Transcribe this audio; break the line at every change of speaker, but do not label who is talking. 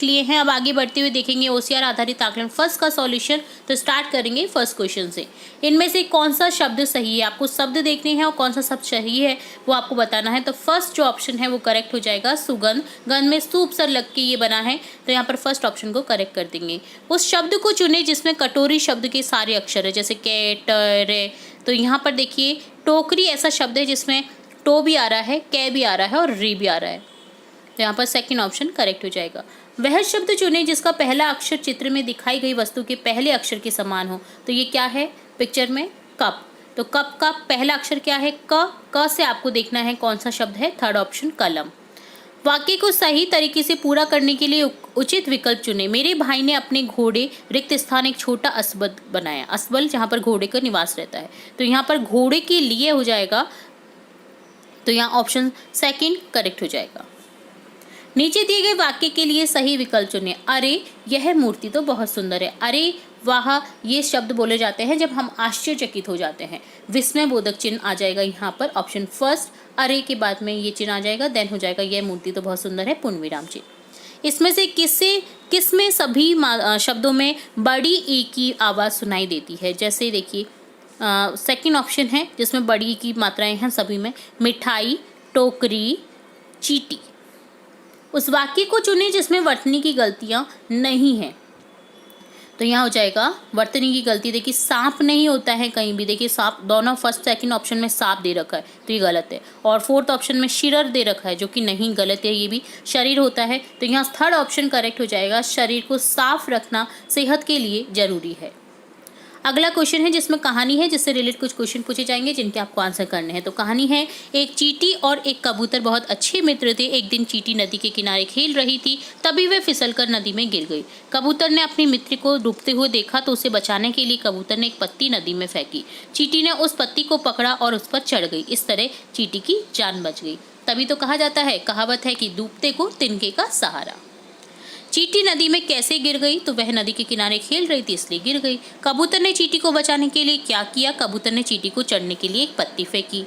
लिए हैं। अब आगे बढ़ते हुए देखेंगे ओसीआर आधारित आकलन फर्स्ट का सॉल्यूशन। तो स्टार्ट करेंगे फर्स्ट क्वेश्चन से। इनमें से कौन सा शब्द सही है, आपको शब्द देखने हैं और कौन सा शब्द सही है वो आपको बताना है। तो फर्स्ट जो ऑप्शन है वो करेक्ट हो जाएगा सुगंध। गंध में स्तूप उपसर्ग लग के ये बना है, तो यहाँ पर फर्स्ट ऑप्शन को करेक्ट कर देंगे। उस शब्द को चुने जिसमें कटोरी शब्द के सारे अक्षर है, जैसे के, ट, रे। तो यहाँ पर देखिए टोकरी ऐसा शब्द है जिसमें टो भी आ रहा है, कै भी आ रहा है और री भी आ रहा है, तो यहाँ पर सेकंड ऑप्शन करेक्ट हो जाएगा। वह शब्द चुने जिसका पहला अक्षर चित्र में दिखाई गई वस्तु के पहले अक्षर के समान हो। तो ये क्या है पिक्चर में, कप। तो कप का पहला अक्षर क्या है, क से आपको देखना है कौन सा शब्द है, थर्ड ऑप्शन कलम। वाक्य को सही तरीके से पूरा करने के लिए उचित विकल्प चुने। मेरे भाई ने अपने घोड़े रिक्त स्थान एक छोटा अस्बल बनाया। अस्बल जहाँ पर घोड़े का निवास रहता है, तो यहाँ पर घोड़े के लिए हो जाएगा, तो यहाँ ऑप्शन सेकंड करेक्ट हो जाएगा। नीचे दिए गए वाक्य के लिए सही विकल्प चुनें। अरे यह मूर्ति तो बहुत सुंदर है। अरे वाह ये शब्द बोले जाते हैं जब हम आश्चर्यचकित हो जाते हैं। विस्मय बोधक चिन्ह आ जाएगा यहाँ पर ऑप्शन फर्स्ट। अरे के बाद में ये चिन्ह आ जाएगा, देन हो जाएगा यह मूर्ति तो बहुत सुंदर है, पूर्ण विराम चिन्ह। इसमें से किस में सभी शब्दों में बड़ी ई की आवाज़ सुनाई देती है। जैसे देखिए सेकंड ऑप्शन है जिसमें बड़ी की मात्राएं हैं सभी में, मिठाई, टोकरी, चींटी। उस वाक्य को चुनें जिसमें वर्तनी की गलतियां नहीं हैं। तो यहाँ हो जाएगा वर्तनी की गलती। देखिए सांप नहीं होता है कहीं भी, देखिए सांप दोनों फर्स्ट सेकंड ऑप्शन में सांप दे रखा है तो ये गलत है, और फोर्थ ऑप्शन में शिरर दे रखा है जो कि नहीं, गलत है, ये भी शरीर होता है। तो यहाँ थर्ड ऑप्शन करेक्ट हो जाएगा, शरीर को साफ रखना सेहत के लिए जरूरी है। अगला क्वेश्चन है जिसमें कहानी है, जिससे रिलेटेड कुछ क्वेश्चन पूछे जाएंगे जिनके आपको आंसर करने हैं। तो कहानी है, एक चींटी और एक कबूतर बहुत अच्छे मित्र थे। एक दिन चींटी नदी के किनारे खेल रही थी, तभी वे फिसलकर नदी में गिर गई। कबूतर ने अपने मित्र को डूबते हुए देखा तो उसे बचाने के लिए कबूतर ने एक पत्ती नदी में फेंकी। चींटी ने उस पत्ती को पकड़ा और उस पर चढ़ गई। इस तरह चींटी की जान बच गई। तभी तो कहा जाता है, कहावत है कि डूबते को तिनके का सहारा। चींटी नदी में कैसे गिर गई, तो वह नदी के किनारे खेल रही थी इसलिए गिर गई। कबूतर ने चींटी को बचाने के लिए क्या किया, कबूतर ने चींटी को चढ़ने के लिए एक पत्ती फेंकी।